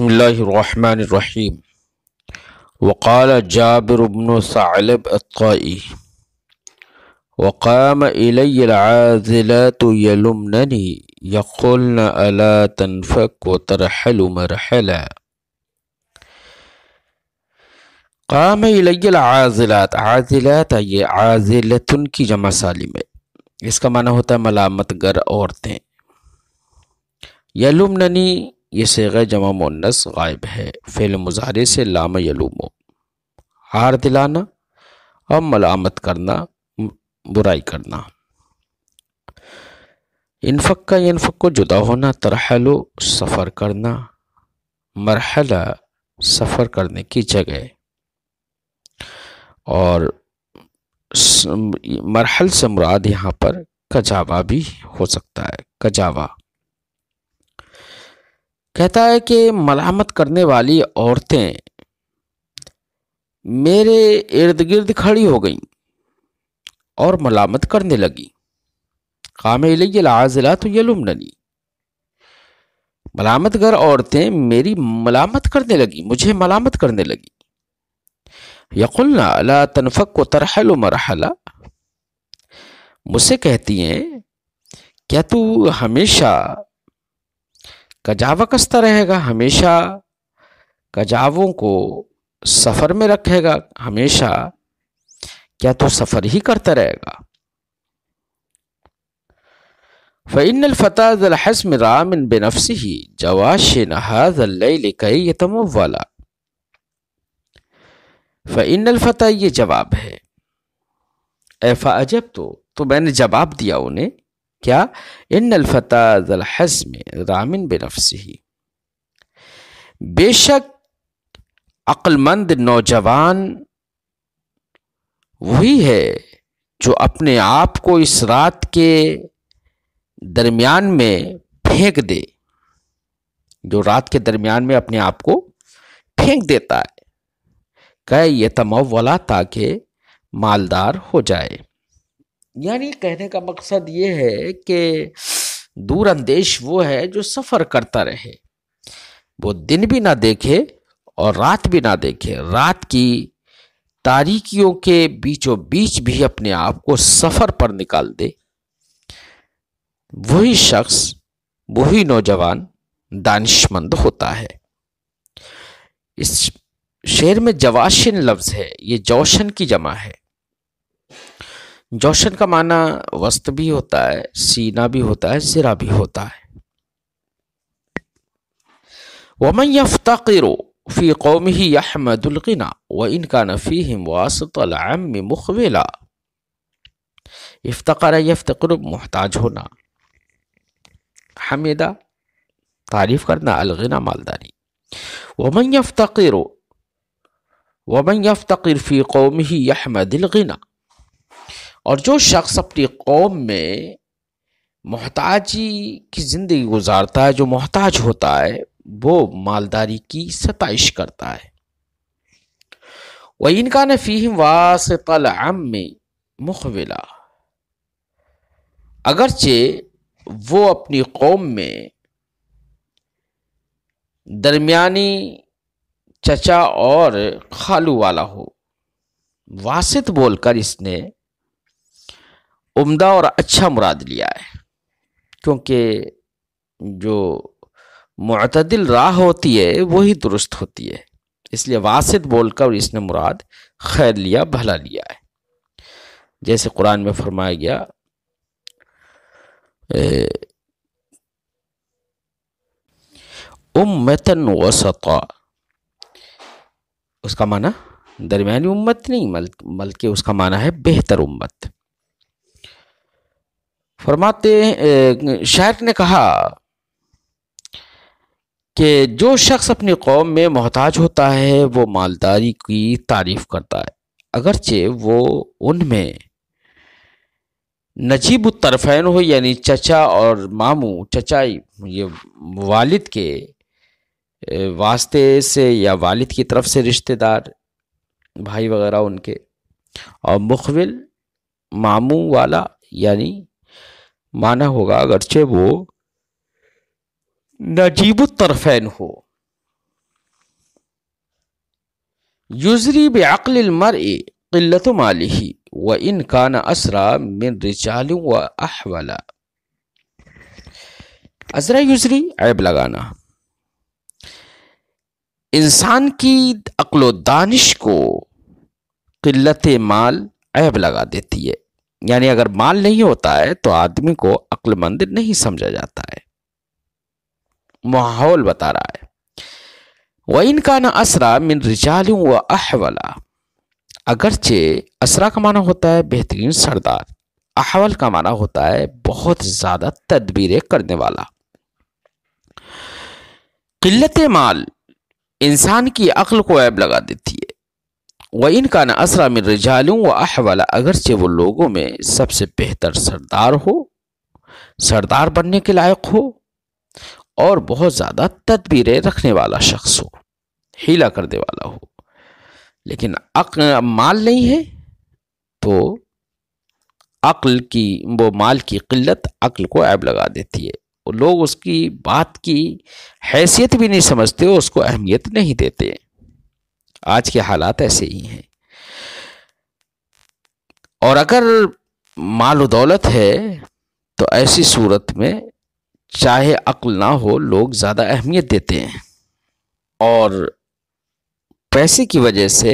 بسم اللہ الرحمن الرحیم وقال جابر بن ثعلب الطائي وقام إلي العاذلات يلمنني يقولن ألا تنفك وترحل مرحلا قام إلي العاذلات عاذلات یہ عاذلتن کی جمع سالم ہے، اس کا معنی ہوتا ہے ملامت گر عورتیں۔ یلمننی یہ صیغہ جمع مؤنث غائب ہے، فعل مضارع سے لام یلومو، ہار دلانا اور ملامت کرنا، برائی کرنا۔ انفق کا ینفق کو جدا ہونا، ترحلو سفر کرنا، مرحلہ سفر کرنے کی جگہ، اور مرحل سے مراد یہاں پر کجاوا بھی ہو سکتا ہے۔ کجاوا کہتا ہے کہ ملامت کرنے والی عورتیں میرے ارد گرد کھڑی ہو گئیں اور ملامت کرنے لگی۔ قام الی العاذلات یلمننی، ملامت گر عورتیں میری ملامت کرنے لگی، مجھے ملامت کرنے لگی۔ یقولن الا تنفک وترحل مرحلا، مجھ سے کہتی ہیں کیا تو ہمیشہ کجاوا کستا رہے گا، ہمیشہ کجاووں کو سفر میں رکھے گا، ہمیشہ کیا تو سفر ہی کرتا رہے گا۔ فإن الفتى ذا الحزم رام بنفسه جواشن هذا الليل كي يتمولا۔ فإن الفتى یہ جواب ہے، اے فأجبتو، تو میں نے جواب دیا انہیں، کیا؟ ان الفتى ذا الحزم رام بنفسه، بے شک عقل مند نوجوان وہی ہے جو اپنے آپ کو اس رات کے درمیان میں پھینک دے، جو رات کے درمیان میں اپنے آپ کو پھینک دیتا ہے، کہ یتمولا، تاکہ مالدار ہو جائے۔ یعنی کہنے کا مقصد یہ ہے کہ دور اندیش وہ ہے جو سفر کرتا رہے، وہ دن بھی نہ دیکھے اور رات بھی نہ دیکھے، رات کی تاریکیوں کے بیچوں بیچ بھی اپنے آپ کو سفر پر نکال دے، وہی شخص، وہی نوجوان دانش مند ہوتا ہے۔ اس شعر میں جواشن لفظ ہے، یہ جوشن کی جمع ہے۔ جوشن کا معنی وسط بھی ہوتا ہے، سینہ بھی ہوتا ہے، زرہ بھی ہوتا ہے۔ وَمَنْ يَفْتَقِرُ فِي قَوْمِهِ يَحْمَدُ الْغِنَى وَإِنْ كَانَ فِيهِمْ وَاسِطَ الْعَمِّ مُخْوِلًا۔ افتقر یفتقر محتاج ہونا، حمیدہ تعریف کرنا، الغنى مالداری۔ وَمَنْ يَفْتَقِرْ فِي قَوْمِهِ يَحْمَدِ الْغِنَى، اور جو شخص اپنی قوم میں محتاجی کی زندگی گزارتا ہے، جو محتاج ہوتا ہے، وہ مالداری کی ستائش کرتا ہے۔ وَإِنْ كَانَ فِيهِمْ وَاسِطَ الْعَمِّ مُخْوِلًا، اگرچہ وہ اپنی قوم میں درمیانی چچا اور خالو والا ہو۔ واسط بول کر اس نے عمدہ اور اچھا مراد لیا ہے، کیونکہ جو معتدل راہ ہوتی ہے وہی درست ہوتی ہے، اس لیے واسط بول کر اس نے مراد خیر لیا، بھلا لیا ہے۔ جیسے قرآن میں فرمایا گیا امتن وسطا، اس کا معنی درمیانی امت نہیں بلکہ اس کا معنی ہے بہتر امت۔ فرماتے ہیں، شاعر نے کہا کہ جو شخص اپنی قوم میں محتاج ہوتا ہے وہ مالداری کی تعریف کرتا ہے، اگرچہ وہ ان میں نجیب الطرفین ہو، یعنی چچا اور ماموں، چچائی یہ والد کے واسطے سے یا والد کی طرف سے رشتہ دار بھائی وغیرہ ان کے، اور مخول ماموں والا، یعنی معنی ہوگا اگرچہ وہ نجیب الطرفین ہو، یجری بعقل المرء قلت مالہ وان کان اسرع من رجال واحولا. ازرا یجری عیب لگانا. انسان کی عقل و دانش کو قلت مال عیب لگا دیتی ہے. یعنی اگر مال نہیں ہوتا ہے تو آدمی کو عقل مند نہیں سمجھا جاتا ہے. ماحول بتا رہا ہے. وَإِنْ كَانَ أَسْرَى مِنْ رِجَالٍ وَأَحْوَلَ. اگرچہ اسرا کا معنی ہوتا ہے بہترین سردار، احول کا معنی ہوتا ہے بہت زیادہ تدبیریں کرنے والا. قلت مال انسان کی عقل کو عیب لگا دیتی ہے. وَإِنْ كَانَ أَسْرَى مِنْ رِجَالٍ وَأَحْوَلَ. اگرچہ وہ لوگوں میں سب سے بہتر سردار ہو، سردار بننے کے لائق ہو اور بہت زیادہ تدبیریں رکھنے والا شخص ہو، ہیلا کرنے والا ہو، لیکن مال نہیں ہے تو وہ مال کی قلت عقل کو عیب لگا دیتی ہے. لوگ اس کی بات کی حیثیت بھی نہیں سمجھتے، اس کو اہمیت نہیں دیتے. آج کے حالات ایسے ہی ہیں. اور اگر مال و دولت ہے تو ایسی صورت میں چاہے عقل نہ ہو لوگ زیادہ اہمیت دیتے ہیں، اور پیسے کی وجہ سے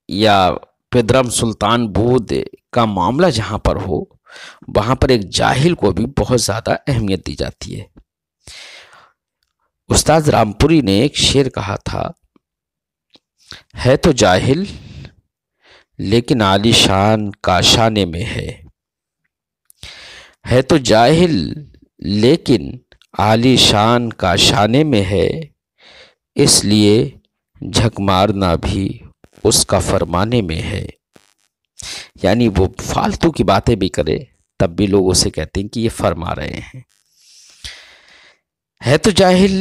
یا پدرم سلطان بود کا معاملہ جہاں پر ہو وہاں پر ایک جاہل کو بھی بہت زیادہ اہمیت دی جاتی ہے. استاد رامپوری نے ایک شعر کہا تھا، ہے تو جاہل لیکن عالی شان کاشانے میں ہے تو جاہل لیکن عالی شان کاشانے میں ہے، اس لیے جھک مارنا بھی اس کا فرمانے میں ہے. یعنی وہ فالتو کی باتیں بھی کرے تب بھی لوگ اسے کہتے ہیں کہ یہ فرما رہے ہیں. ہے تو جاہل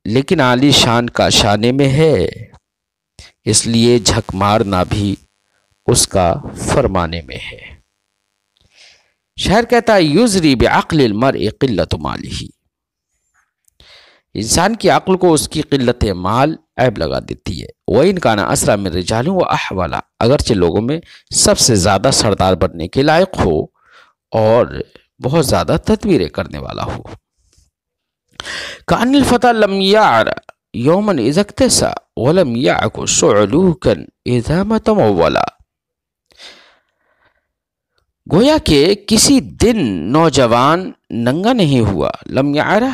لیکن عالی شان کاشانے میں ہے، اس لیے جھک مارنا بھی اس کا فرمانے میں ہے. شاعر کہتا ہے یجری بعقل المرء قلت مالہ. انسان کی عقل کو اس کی قلت مال عیب لگا دیتی ہے. وَإِنْ كَانَ أَسْرَى مِنْ رِجَالٍ وَأَحْوَلَ. اگرچہ لوگوں میں سب سے زیادہ سردار بننے کے لائق ہو اور بہت زیادہ تدبیریں کرنے والا ہو. كَأَنَّ الْفَتَى لَمْ يَعْرَ يَوْمًا إِذَا اكْتَسَى وَلَمْ يَعْكُ صُعْلُوكًا إِذَا مَا تَمَوَّلَ. گویا کہ کسی دن نوجوان ننگا نہیں ہوا. لم یعرہ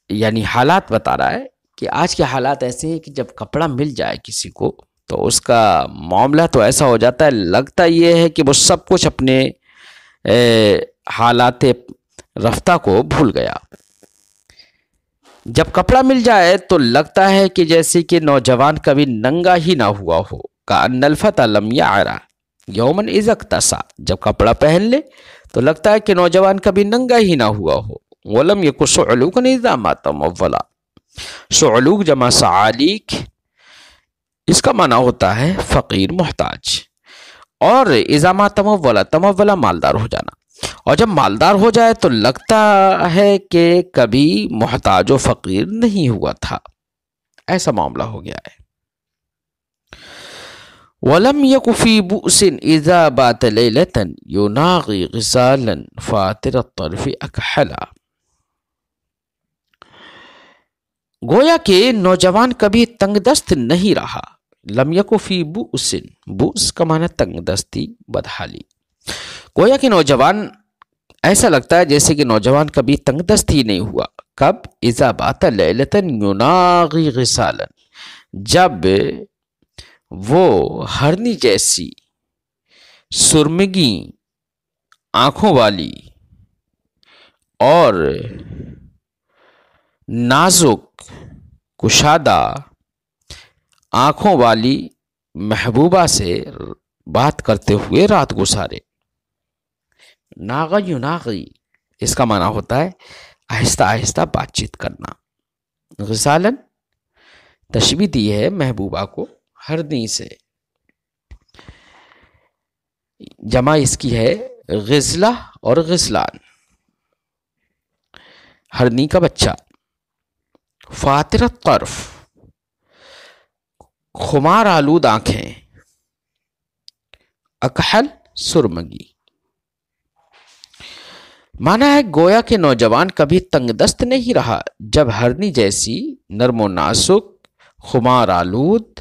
یعنی حالات بتا رہا ہے کہ آج کے حالات ایسے ہیں کہ جب کپڑا مل جائے کسی کو تو اس کا معاملہ تو ایسا ہو جاتا ہے، لگتا یہ ہے کہ وہ سب کچھ اپنے حالات رفتہ کو بھول گیا. جب کپڑا مل جائے تو لگتا ہے کہ جیسے کہ نوجوان کبھی ننگا ہی نہ ہوا ہو. کأن الفتى لم يعرى يوما اذا اكتسى. جب کپڑا پہن لے تو لگتا ہے کہ نوجوان کبھی ننگا ہی نہ ہوا ہو. ولم يكن صعلوكا اذا ما تمولا. صعلوک جمع صعالیک، اس کا معنی ہوتا ہے فقیر محتاج. اور اذا ما تمولا، تمولا مالدار ہو جانا. اور جب مالدار ہو جائے تو لگتا ہے کہ کبھی محتاج و فقیر نہیں ہوا تھا. ایسا معاملہ ہو گیا ہے. وَلَمْ يَكُ فِي بُؤْسٍ إِذَا بَاتَ لَيْلَةً يُنَاغِي غِسَالًا فَاتِرَ الطَّرْفِ أَكْحَلًا. گویا کہ نوجوان کبھی تنگ دست نہیں رہا. لم یکو فی بؤس، بؤس کا معنی تنگ دستی، بدحالی. گویا کہ نوجوان ایسا لگتا ہے جیسے کہ نوجوان کبھی تنگ دست ہی نہیں ہوا. کب؟ اذا بات لیلتن یناغی غسالا، جب وہ ہرنی جیسی سرمگی آنکھوں والی اور نازک کشادہ آنکھوں والی محبوبہ سے بات کرتے ہوئے رات گزارے. ناغی یناغی اس کا معنی ہوتا ہے آہستہ آہستہ بات چیت کرنا. غسالن تشبیہ دی ہے محبوبہ کو ہرنی سے. جمع اس کی ہے غزلہ اور غزلان، ہرنی کا بچہ. فاتر الطرف خمار آلود آنکھیں، اکحل سرمگی۔ مانا ہے گویا کہ نوجوان کبھی تنگ دست نہیں رہا جب ہرنی جیسی نرم و نازک خمار آلود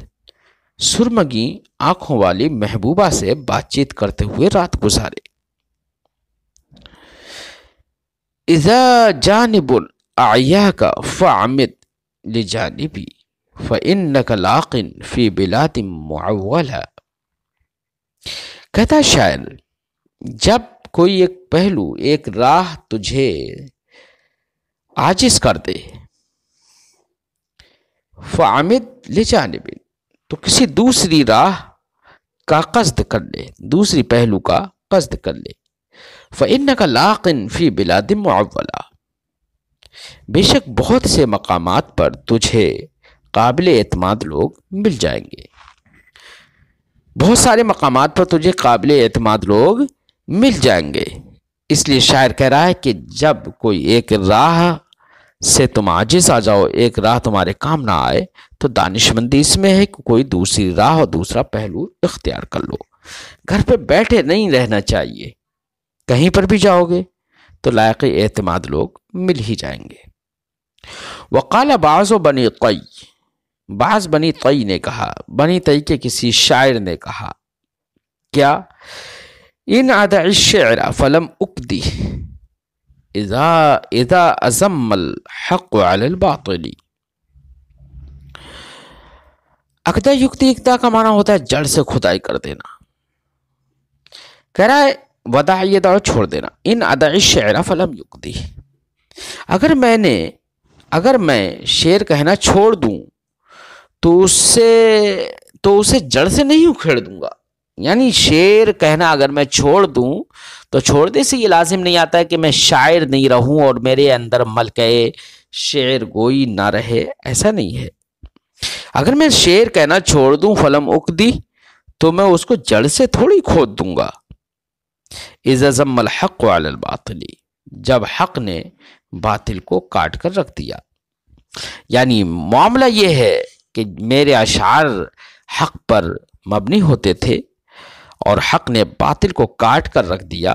سرمگی آنکھوں والی محبوبہ سے بات چیت کرتے ہوئے رات گزارے۔ اذا جانب اعیاک فعمد لجانبی فانک لاق فی بلاد معولہ۔ کہتا شاعر، جب کوئی ایک پہلو، ایک راہ تجھے عاجز کر دے، فعمد لجانب، تو کسی دوسری راہ کا قصد کر لے، دوسری پہلو کا قصد کر لے۔ فإنک لاق فی بلاد معولہ، بے شک بہت سے مقامات پر تجھے قابل اعتماد لوگ مل جائیں گے، بہت سارے مقامات پر تجھے قابل اعتماد لوگ مل جائیں گے۔ اس لیے شاعر کہہ رہا ہے کہ جب کوئی ایک راہ سے تم عاجز آ جاؤ، ایک راہ تمہارے کام نہ آئے، تو دانشمندی اس میں ہے کہ کوئی دوسری راہ اور دوسرا پہلو اختیار کر لو۔ گھر پہ بیٹھے نہیں رہنا چاہیے، کہیں پر بھی جاؤ گے تو لائق اعتماد لوگ مل ہی جائیں گے۔ وقال بعض بنی طی، بعض بنی طی نے کہا، بنی طی کے کسی شاعر نے کہا کیا؟ ان ادع الشعر فلم اکدی اذا ازم الحق علی الباطل۔ اکدا یکتی اکدا کا معنی ہوتا ہے جڑ سے کھدائی کر دینا۔ کہہ رہا ہے ودع یدع چھوڑ دینا، ان ادع الشعر فلم یکدی، اگر میں شعر کہنا چھوڑ دوں تو اسے جڑ سے نہیں اکھیڑ دوں گا۔ یعنی شعر کہنا اگر میں چھوڑ دوں تو چھوڑنے سے یہ لازم نہیں آتا ہے کہ میں شاعر نہیں رہوں اور میرے اندر ملکہ شعر گوئی نہ رہے، ایسا نہیں ہے۔ اگر میں شعر کہنا چھوڑ دوں فلم اکدی، تو میں اس کو جڑ سے تھوڑی کھود دوں گا۔ اذا ضم الحق علی الباطل، جب حق نے باطل کو کاٹ کر رکھ دیا۔ یعنی معاملہ یہ ہے کہ میرے اشعار حق پر مبنی ہوتے تھے اور حق نے باطل کو کاٹ کر رکھ دیا،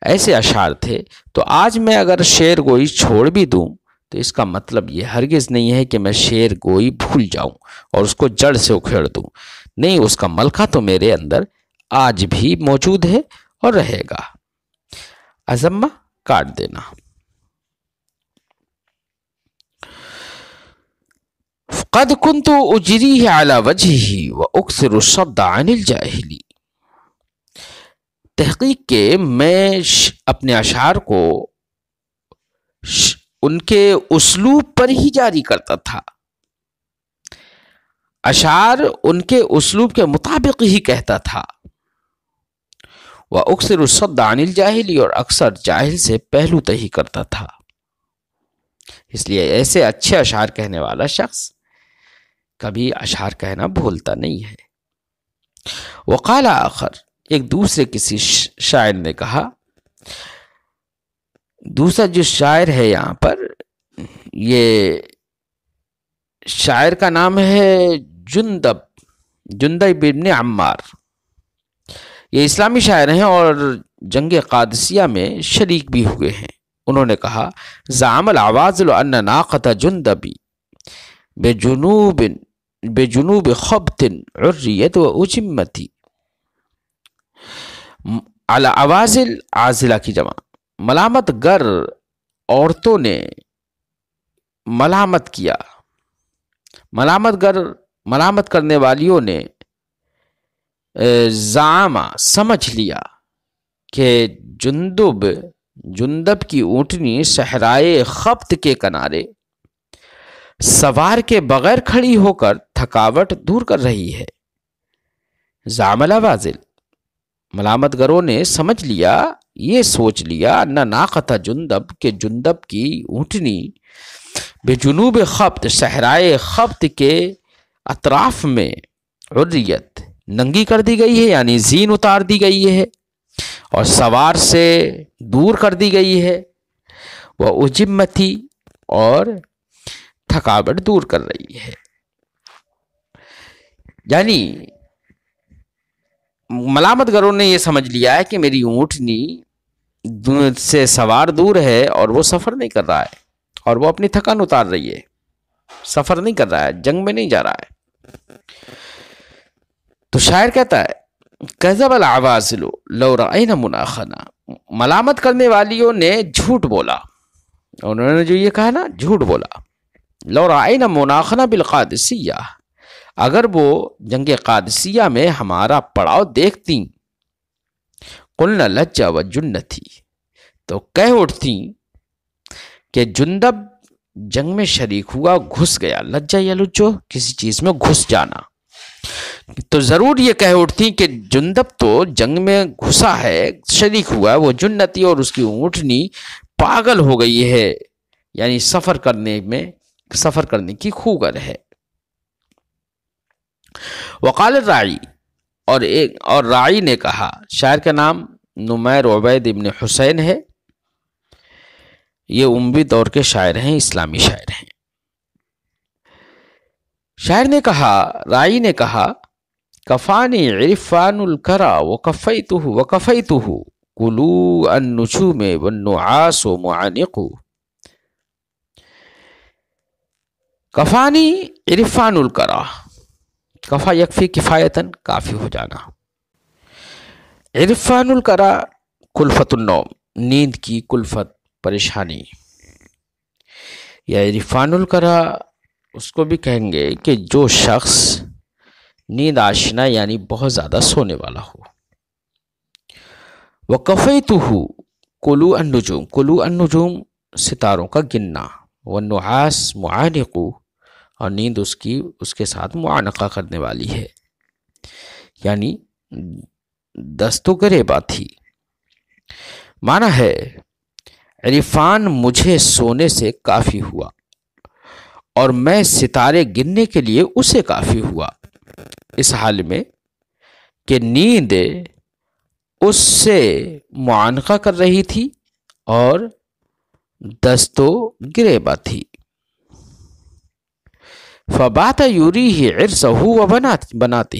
ایسے اشعار تھے۔ تو آج میں اگر شعر گوئی چھوڑ بھی دوں تو اس کا مطلب یہ ہرگز نہیں ہے کہ میں شعر گوئی بھول جاؤں اور اس کو جڑ سے اکھیڑ دوں، نہیں، اس کا ملکہ تو میرے اندر آج بھی موجود ہے اور رہے گا۔ ازمہ کاٹ دینا۔ قد كنت اجریہ علی وجہہ واکثر الصد عن الجاہلی۔ تحقیق کے میں اپنے اشعار کو ان کے اسلوب پر ہی جاری کرتا تھا، اشعار ان کے اسلوب کے مطابق ہی کہتا تھا۔ واکثر الصد عن الجاہلی، اور اکثر جاہل سے پہلو تہی کرتا تھا۔ اس لیے ایسے اچھے اشعار کہنے والا شخص کبھی اشعار کہنا بھولتا نہیں ہے۔ وقال آخر، ایک دوسرے کسی شاعر نے کہا، دوسرا جو شاعر ہے یہاں پر، یہ شاعر کا نام ہے جندب بن عمار، یہ اسلامی شاعر ہیں اور جنگ قادسیہ میں شریک بھی ہوئے ہیں۔ انہوں نے کہا، زعم العوازل ان ناقۃ جندبی بجنوب خبط عریت و اجمتی۔ العوازل عازلہ کی جمع، ملامت گر عورتوں نے ملامت کیا، ملامت کرنے والیوں نے زعامہ سمجھ لیا کہ جندب کی اونٹنی صحرائے خبط کے کنارے سوار کے بغیر کھڑی ہو کر تھکاوٹ دور کر رہی ہے۔ زعم العوازل، ملامت گروں نے سمجھ لیا، یہ سوچ لیا، ان ناقۃ جندب، کہ جندب کی اونٹنی بجنوب خبط، صحرائے خبط کے اطراف میں، عریت، ننگی کر دی گئی ہے، یعنی زین اتار دی گئی ہے، اور سوار سے دور کر دی گئی ہے، وہ اجمتی، اور تھکاوٹ دور کر رہی ہے۔ یعنی ملامت گروں نے یہ سمجھ لیا ہے کہ میری اونٹنی سے سوار دور ہے اور وہ سفر نہیں کر رہا ہے، اور وہ اپنی تھکان اتار رہی ہے، سفر نہیں کر رہا ہے، جنگ میں نہیں جا رہا ہے۔ تو شاعر کہتا ہے کذب العوازل لو رأینا مناخنا، ملامت کرنے والیوں نے جھوٹ بولا، انہوں نے جو یہ کہا نا جھوٹ بولا، لو رأینا مناخنا بالقادسیہ، اگر وہ جنگ قادسیہ میں ہمارا پڑاؤ دیکھتی، قلنا لجا و جنتی، تو کہہ اٹھتی کہ جندب جنگ میں شریک ہوا، گھس گیا، لجا یا لجو کسی چیز میں گھس جانا، تو ضرور یہ کہہ اٹھتی کہ جندب تو جنگ میں گھسا ہے، شریک ہوا ہے، وہ جنتی اور اس کی اونٹنی پاگل ہو گئی ہے، یعنی سفر کرنے کی خوگر ہے۔ وقال الراعی، اور راعی نے کہا، شاعر کا نام نمیر عبید ابن حسین ہے، یہ اموی دور کے شاعر ہیں، اسلامی شاعر ہیں۔ شاعر نے کہا، راعی نے کہا، کفانی عرفان الکرا وکفیتہ کلو النجوم والنعاس معانق، کفانی عرفان الکرا، کفا یکفی کفایتاً، کافی ہو جانا، عرفان الکرا کلفت النوم، نیند کی کلفت، پریشانی، یا عرفان الکرا اس کو بھی کہیں گے کہ جو شخص نیند آشنا یعنی بہت زیادہ سونے والا ہو۔ وَقَفَيْتُهُ کلو النجوم، کلو النجوم ستاروں کا گننا، والنعاس معانق، اور نیند اس کے ساتھ معانقہ کرنے والی ہے، یعنی دست و گریباں تھی۔ معنی ہے عرفان مجھے سونے سے کافی ہوا اور میں ستارے گننے کے لیے اسے کافی ہوا، اس حال میں کہ نیند اس سے معانقہ کر رہی تھی اور دست و گریباں تھی۔ فبات یوریہ عرسہ وبناتہ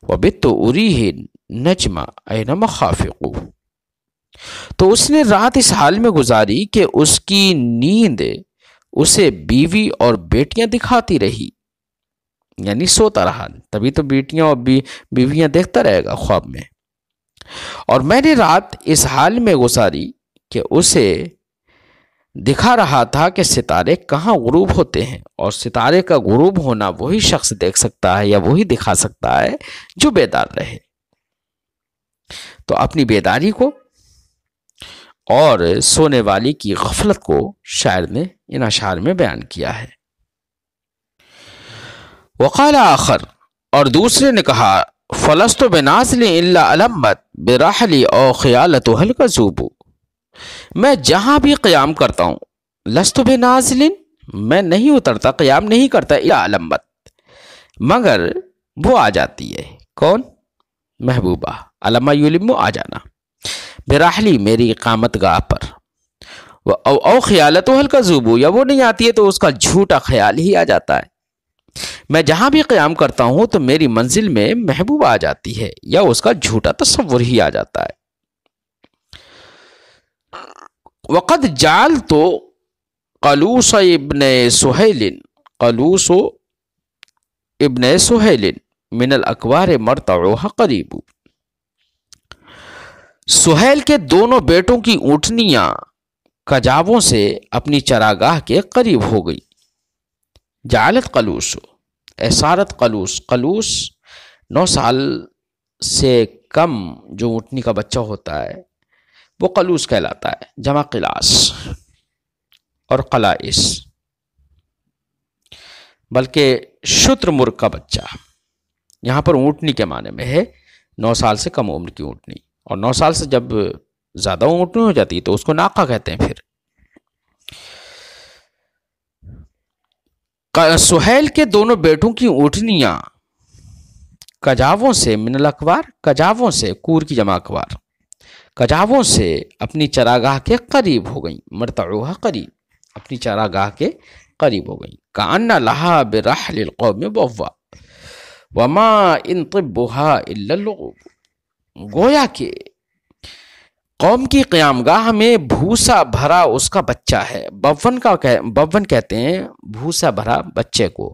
وبت اریہ نجم این مخافق، تو اس نے رات اس حال میں گزاری کہ اس کی نیند اسے بیوی اور بیٹیاں دکھاتی رہی، یعنی سوتا رہا، تبھی تو بیٹیاں اور بیویاں دیکھتا رہے گا خواب میں، اور میں نے رات اس حال میں گزاری کہ اسے دکھا رہا تھا کہ ستارے کہاں غروب ہوتے ہیں، اور ستارے کا غروب ہونا وہی شخص دیکھ سکتا ہے یا وہی دکھا سکتا ہے جو بیدار رہے۔ تو اپنی بیداری کو اور سونے والی کی غفلت کو شاعر نے ان اشعار میں بیان کیا ہے۔ وقال آخر، اور دوسرے نے کہا، فلست بنازل الا علمت براحلی او خیالتها الکذوب، میں جہاں بھی قیام کرتا ہوں، لست بنازل، میں نہیں اترتا، قیام نہیں کرتا، الا علمت، مگر وہ آ جاتی ہے، کون؟ محبوبہ، علمہ یلم، آ جانا، براحلی میری اقامت گاہ پر، او خیالتها الکذوب، یا وہ نہیں آتی ہے تو اس کا جھوٹا خیال ہی آ جاتا ہے۔ میں جہاں بھی قیام کرتا ہوں تو میری منزل میں محبوب آ جاتی ہے یا اس کا جھوٹا تصور ہی آ جاتا ہے۔ وقد جعلت قلوس ابن سہیل من الاکوار مرتعوها قریب، سہیل کے دونوں بیٹوں کی اونٹنیاں کجاووں سے اپنی چراگاہ کے قریب ہو گئی۔ جعلت قلوس، اثارت قلوس، قلوس 9 سال سے کم جو اونٹنی کا بچہ ہوتا ہے وہ قلوس کہلاتا ہے، جمع قلاس اور قلائس، بلکہ شتر مرغ کا بچہ، یہاں پر اونٹنی کے معنی میں ہے 9 سال سے کم عمر کی اونٹنی، اور 9 سال سے جب زیادہ اونٹنی ہو جاتی ہے تو اس کو ناقہ کہتے ہیں۔ پھر سہیل کے دونوں بیٹوں کی اونٹنیاں کجاووں سے، من الاکوار، کجاووں سے، کور کی جمع اکوار، کجاووں سے اپنی چراگاہ کے قریب ہو گئیں، مرتعوها قریب، اپنی چراگاہ کے قریب ہو گئیں، کأن لها برحل القوم بوا، وما ان طبها الا اللغوب، گویا کہ قوم کی قیام گاہ میں بھوسا بھرا اس کا بچہ ہے۔ بون کہتے ہیں بھوسا بھرا بچے کو،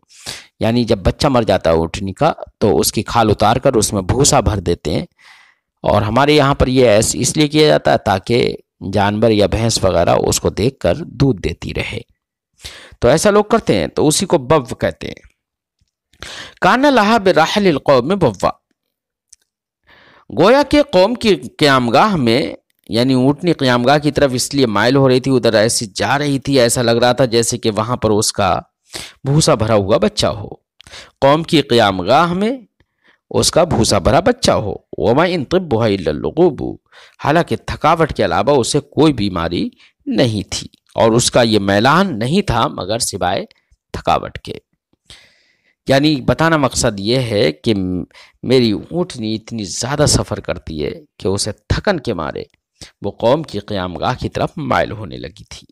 یعنی جب بچہ مر جاتا ہے اونٹنی کا تو اس کی کھال اتار کر اس میں بھوسا بھر دیتے ہیں، اور ہمارے یہاں پر یہ اس لیے کیا جاتا ہے تاکہ جانور یا بھینس وغیرہ اس کو دیکھ کر دودھ دیتی رہے، تو ایسا لوگ کرتے ہیں، تو اسی کو بو کہتے ہیں۔ کان لہا برحل القوم بوا، گویا کہ قوم کی قیام گاہ میں، یعنی اونٹنی قیام گاہ کی طرف اس لیے مائل ہو رہی تھی، ادھر ایسی جا رہی تھی، ایسا لگ رہا تھا جیسے کہ وہاں پر اس کا بھوسا بھرا ہوا بچہ ہو، قوم کی قیام گاہ میں اس کا بھوسا بھرا بچہ ہو۔ وما ان طبها الا اللغوب، حالانکہ تھکاوٹ کے علاوہ اسے کوئی بیماری نہیں تھی، اور اس کا یہ میلان نہیں تھا مگر سوائے تھکاوٹ کے، یعنی بتانا مقصد یہ ہے کہ میری اونٹنی اتنی زیادہ سفر کرتی ہے کہ اسے تھکن کے مارے وہ قوم کی قیام گاہ کی طرف مائل ہونے لگی تھی۔